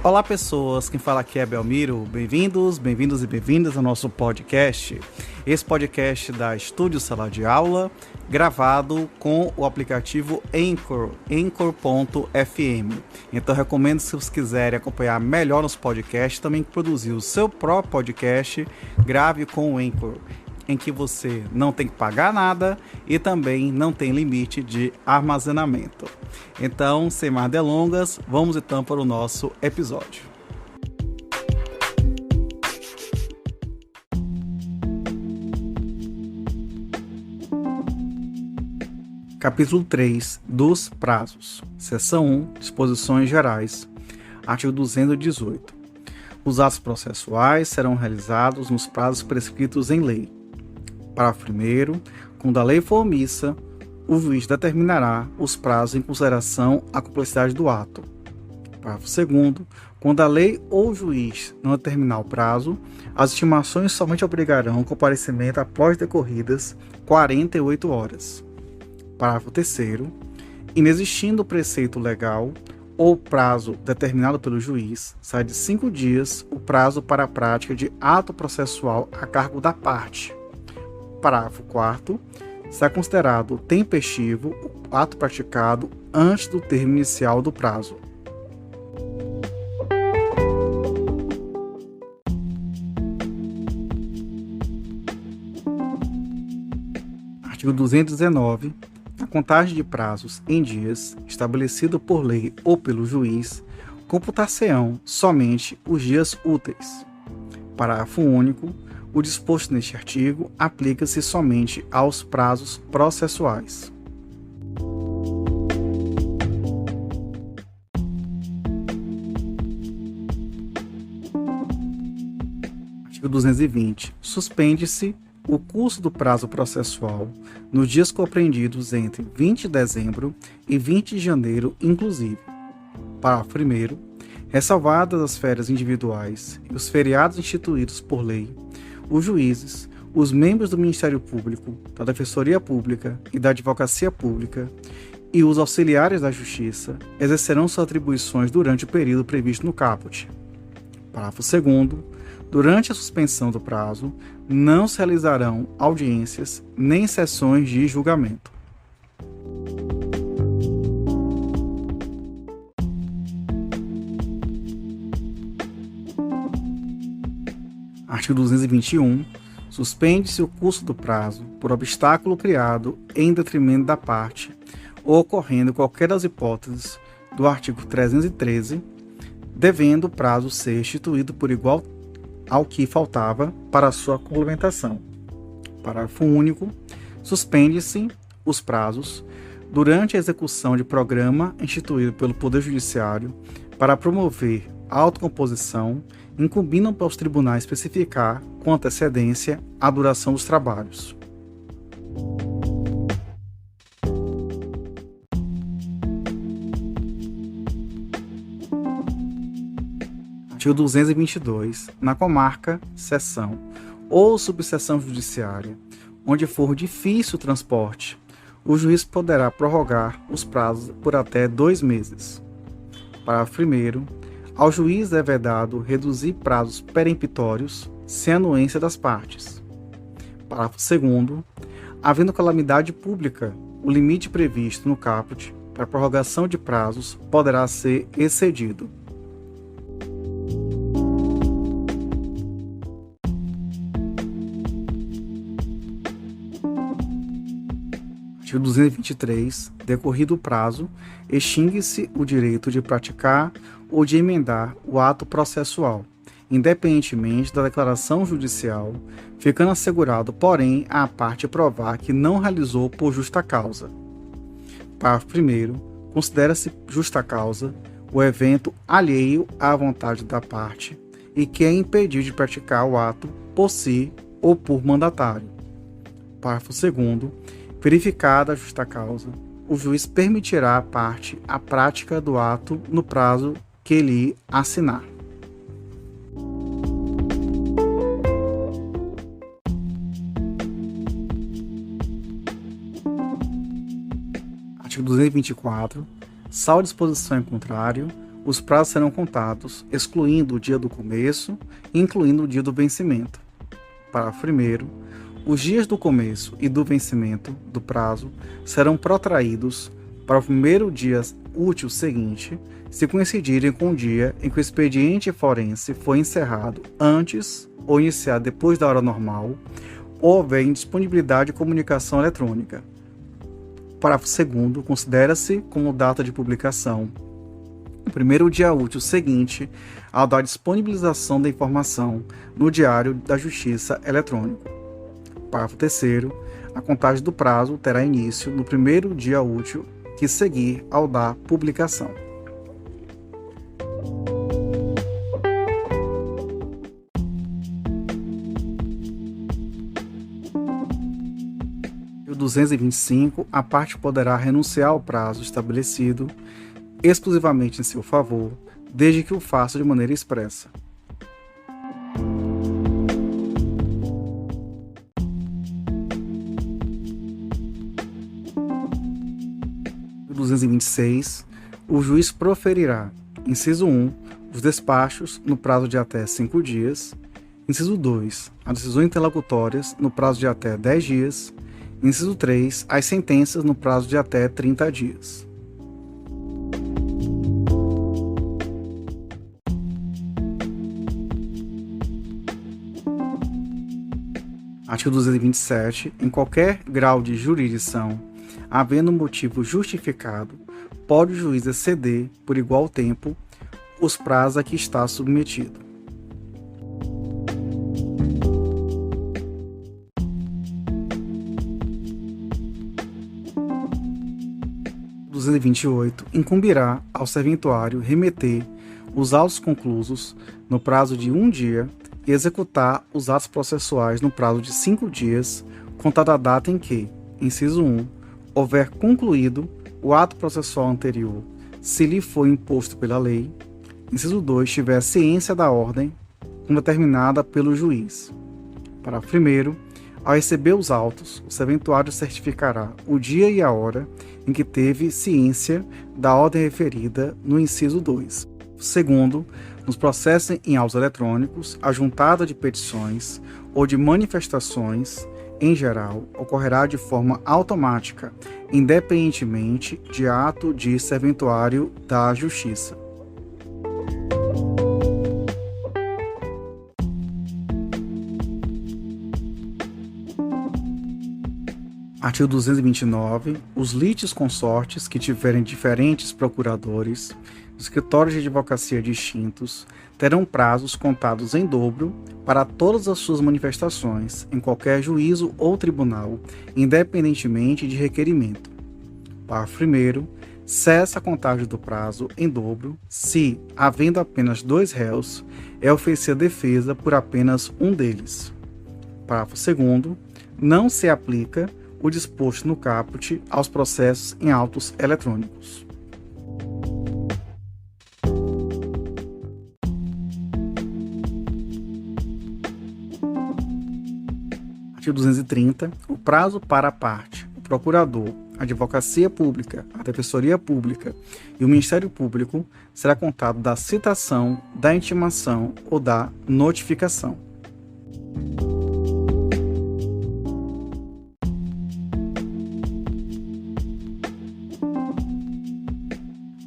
Olá pessoas, quem fala aqui é Belmiro, bem-vindos e bem-vindas ao nosso podcast. Esse podcast da Estúdio Sala de Aula, gravado com o aplicativo Anchor, Anchor.fm. Então recomendo, se vocês quiserem acompanhar melhor nos podcasts, também produzir o seu próprio podcast, grave com o Anchor, em que você não tem que pagar nada e também não tem limite de armazenamento. Então, sem mais delongas, vamos então para o nosso episódio. Capítulo 3 dos prazos. Seção 1, disposições gerais. Artigo 218. Os atos processuais serão realizados nos prazos prescritos em lei. Parágrafo 1º. Quando a lei for omissa, o juiz determinará os prazos em consideração à complexidade do ato. Parágrafo 2º. Quando a lei ou o juiz não determinar o prazo, as estimações somente obrigarão o comparecimento após decorridas 48 horas. Parágrafo 3º. Inexistindo o preceito legal ou prazo determinado pelo juiz, sai de 5 dias o prazo para a prática de ato processual a cargo da parte. Parágrafo 4º. Será considerado tempestivo o ato praticado antes do termo inicial do prazo. Artigo 219. A contagem de prazos em dias, estabelecido por lei ou pelo juiz, computar-se-ão somente os dias úteis. Parágrafo único. O disposto neste artigo aplica-se somente aos prazos processuais. Artigo 220. Suspende-se o curso do prazo processual nos dias compreendidos entre 20 de dezembro e 20 de janeiro, inclusive. Parágrafo 1º. Ressalvadas as férias individuais e os feriados instituídos por lei, os juízes, os membros do Ministério Público, da Defensoria Pública e da Advocacia Pública e os auxiliares da Justiça exercerão suas atribuições durante o período previsto no caput. Parágrafo 2º. Durante a suspensão do prazo, não se realizarão audiências nem sessões de julgamento. Artigo 221. Suspende-se o curso do prazo por obstáculo criado em detrimento da parte ou ocorrendo qualquer das hipóteses do artigo 313, devendo o prazo ser instituído por igual ao que faltava para sua complementação. Parágrafo único. Suspende-se os prazos durante a execução de programa instituído pelo Poder Judiciário para promover a autocomposição, incumbindo aos tribunais especificar com antecedência a duração dos trabalhos. Artigo 222. Na comarca, seção ou subseção judiciária, onde for difícil o transporte, o juiz poderá prorrogar os prazos por até 2 meses. Parágrafo 1º. Ao juiz é vedado reduzir prazos peremptórios sem anuência das partes. Parágrafo 2º. Havendo calamidade pública, o limite previsto no caput para prorrogação de prazos poderá ser excedido. Artigo 223. Decorrido o prazo, extingue-se o direito de praticar ou de emendar o ato processual, independentemente da declaração judicial, ficando assegurado, porém, à parte provar que não realizou por justa causa. Parágrafo 1º. Considera-se justa causa o evento alheio à vontade da parte e que é impedido de praticar o ato por si ou por mandatário. Parágrafo 2º. Verificada a justa causa, o juiz permitirá à parte a prática do ato no prazo que lhe assinar. Artigo 224. Salvo disposição em contrário, os prazos serão contados, excluindo o dia do começo e incluindo o dia do vencimento. Parágrafo 1º. Os dias do começo e do vencimento do prazo serão protraídos para o primeiro dia útil seguinte, se coincidirem com o dia em que o expediente forense foi encerrado antes ou iniciado depois da hora normal, ou houver indisponibilidade de comunicação eletrônica. Parágrafo 2º. Considera-se como data de publicação o primeiro dia útil seguinte ao da disponibilização da informação no Diário da Justiça eletrônico. Parágrafo 3º. A contagem do prazo terá início no primeiro dia útil que seguir ao da publicação. Artigo 225. A parte poderá renunciar ao prazo estabelecido exclusivamente em seu favor, desde que o faça de maneira expressa. Artigo 226. O juiz proferirá, inciso 1, os despachos no prazo de até 5 dias, inciso 2, as decisões interlocutórias no prazo de até 10 dias, inciso 3, as sentenças no prazo de até 30 dias. Artigo 227. Em qualquer grau de jurisdição, havendo motivo justificado, pode o juiz exceder, por igual tempo, os prazos a que está submetido. Artigo 228. Incumbirá ao serventuário remeter os autos conclusos no prazo de 1 dia e executar os atos processuais no prazo de 5 dias, contada a data em que, inciso 1, houver concluído o ato processual anterior, se lhe for imposto pela lei, inciso 2, tiver ciência da ordem determinada pelo juiz. Parágrafo 1º. Ao receber os autos, o serventuário certificará o dia e a hora em que teve ciência da ordem referida no inciso 2. Segundo, nos processos em autos eletrônicos, a juntada de petições ou de manifestações, em geral, ocorrerá de forma automática, independentemente de ato de serventuário da Justiça. Artigo 229. Os litis consortes que tiverem diferentes procuradores, escritórios de advocacia distintos, terão prazos contados em dobro para todas as suas manifestações, em qualquer juízo ou tribunal, independentemente de requerimento. Parágrafo 1º. Cessa a contagem do prazo em dobro se, havendo apenas 2 réus, é oferecida defesa por apenas um deles. Parágrafo 2º. Não se aplica o disposto no caput aos processos em autos eletrônicos. Artigo 230. O prazo para a parte, o procurador, a advocacia pública, a defensoria pública e o Ministério Público será contado da citação, da intimação ou da notificação.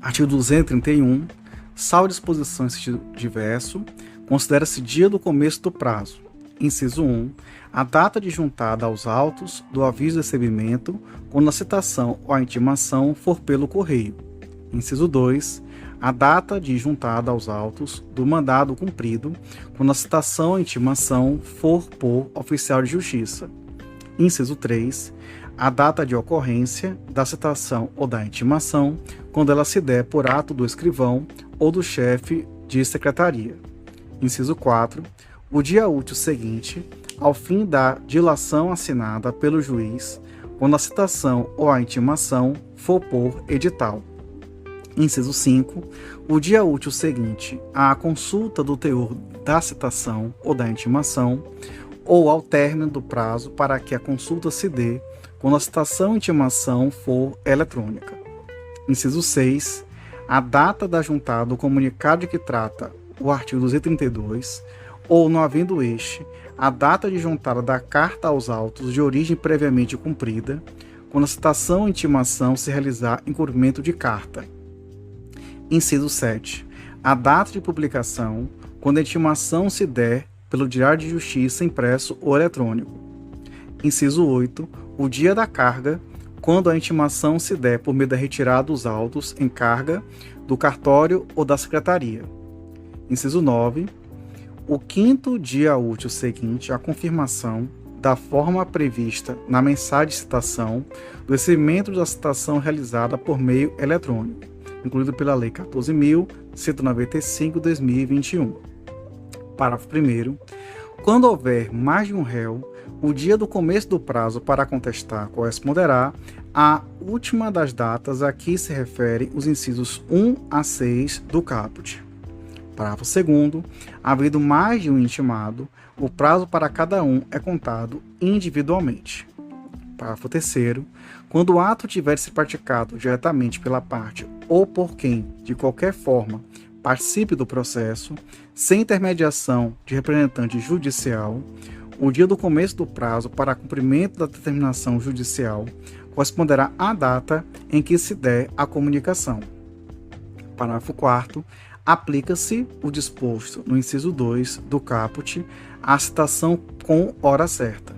Artigo 231. Salvo disposição em sentido diverso, considera-se dia do começo do prazo. Inciso 1. A data de juntada aos autos do aviso de recebimento, quando a citação ou a intimação for pelo correio. Inciso 2. A data de juntada aos autos do mandado cumprido, quando a citação ou a intimação for por oficial de justiça. Inciso 3. A data de ocorrência da citação ou da intimação, quando ela se der por ato do escrivão ou do chefe de secretaria. Inciso 4. O dia útil seguinte, ao fim da dilação assinada pelo juiz, quando a citação ou a intimação for por edital. Inciso 5. O dia útil seguinte à consulta do teor da citação ou da intimação, ou ao término do prazo para que a consulta se dê, quando a citação e intimação for eletrônica. Inciso 6. a data da juntada do comunicado de que trata o artigo 232, ou, não havendo este, a data de juntada da carta aos autos de origem previamente cumprida, quando a citação ou intimação se realizar em cumprimento de carta. Inciso 7. A data de publicação, quando a intimação se der pelo Diário de Justiça impresso ou eletrônico. Inciso 8. O dia da carga, quando a intimação se der por meio da retirada dos autos em carga do cartório ou da secretaria. Inciso 9. O quinto dia útil seguinte à confirmação da forma prevista na mensagem de citação do recebimento da citação realizada por meio eletrônico, incluído pela Lei 14.195/2021. Parágrafo 1º. Quando houver mais de um réu, o dia do começo do prazo para contestar corresponderá à última das datas a que se referem os incisos 1 a 6 do caput. Parágrafo 2º. Havendo mais de um intimado, o prazo para cada um é contado individualmente. Parágrafo 3º. Quando o ato tiver sido praticado diretamente pela parte ou por quem, de qualquer forma, participe do processo, sem intermediação de representante judicial, o dia do começo do prazo para cumprimento da determinação judicial corresponderá à data em que se der a comunicação. Parágrafo 4º. Aplica-se o disposto no inciso 2 do caput à citação com hora certa.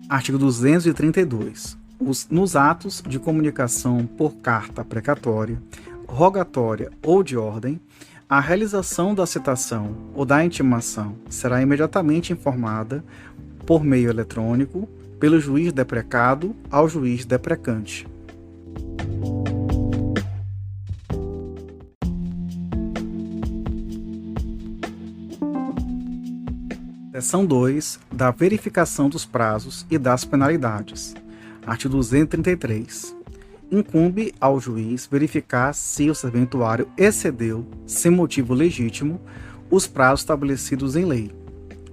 Artigo 232. Nos atos de comunicação por carta precatória, rogatória ou de ordem, a realização da citação ou da intimação será imediatamente informada por meio eletrônico pelo juiz deprecado ao juiz deprecante. Seção 2. Da verificação dos prazos e das penalidades. Artigo 233. Incumbe ao juiz verificar se o serventuário excedeu, sem motivo legítimo, os prazos estabelecidos em lei.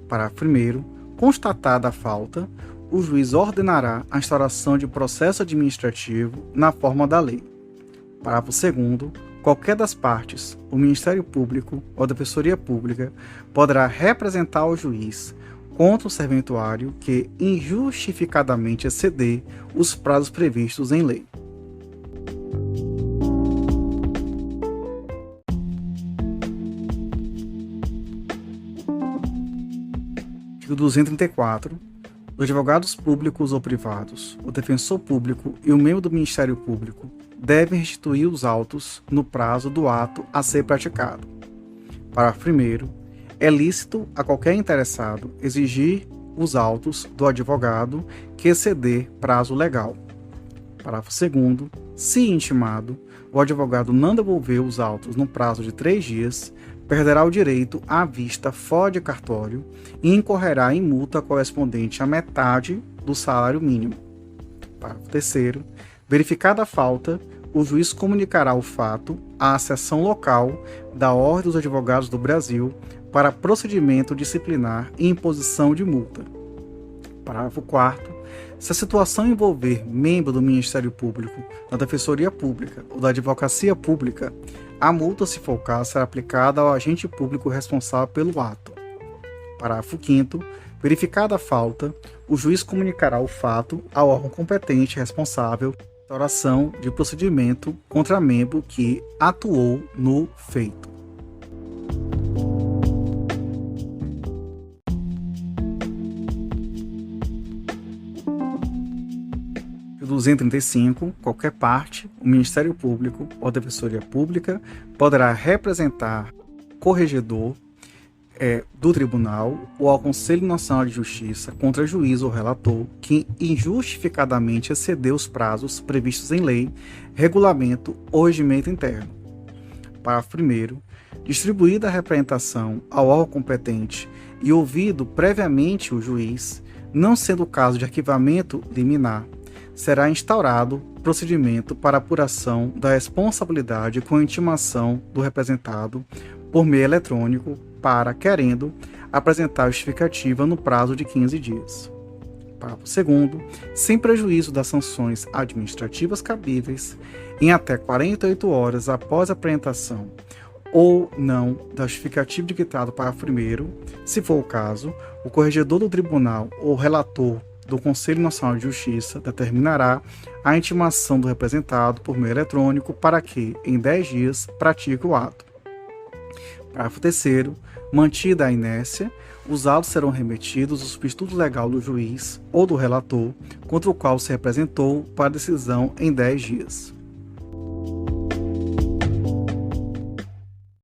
Parágrafo 1º. Constatada a falta, o juiz ordenará a instauração de processo administrativo na forma da lei. Parágrafo 2º. Qualquer das partes, o Ministério Público ou a Defensoria Pública, poderá representar ao juiz contra o serventuário que injustificadamente exceder os prazos previstos em lei. Artigo 234. Os advogados públicos ou privados, o defensor público e o membro do Ministério Público devem restituir os autos no prazo do ato a ser praticado. Parágrafo 1º. É lícito a qualquer interessado exigir os autos do advogado que exceder prazo legal. Parágrafo 2º. Se intimado, o advogado não devolver os autos no prazo de 3 dias, perderá o direito à vista fora de cartório e incorrerá em multa correspondente à metade do salário mínimo. Parágrafo 3º. Verificada a falta, o juiz comunicará o fato à seção local da Ordem dos Advogados do Brasil para procedimento disciplinar e imposição de multa. Parágrafo 4º. Se a situação envolver membro do Ministério Público, da Defensoria Pública ou da Advocacia Pública, a multa, se for o caso, será aplicada ao agente público responsável pelo ato. Parágrafo 5º. Verificada a falta, o juiz comunicará o fato ao órgão competente responsável pela instauração de procedimento contra membro que atuou no feito. Artigo 235. Qualquer parte, o Ministério Público ou a Defensoria Pública poderá representar corregedor do tribunal ou ao Conselho Nacional de Justiça contra juiz ou relator que injustificadamente excedeu os prazos previstos em lei, regulamento ou regimento interno. Parágrafo 1º. Distribuída a representação ao órgão competente e ouvido previamente o juiz, não sendo o caso de arquivamento liminar, será instaurado procedimento para apuração da responsabilidade com intimação do representado por meio eletrônico para, querendo, apresentar justificativa no prazo de 15 dias. Parágrafo 2º. Sem prejuízo das sanções administrativas cabíveis, em até 48 horas após a apresentação ou não da justificativa de quitado parágrafo 1º, se for o caso, o corregedor do tribunal ou relator do Conselho Nacional de Justiça determinará a intimação do representado por meio eletrônico para que, em 10 dias, pratique o ato. Parágrafo 3º. Mantida a inércia, os autos serão remetidos ao substituto legal do juiz ou do relator contra o qual se representou para decisão em 10 dias.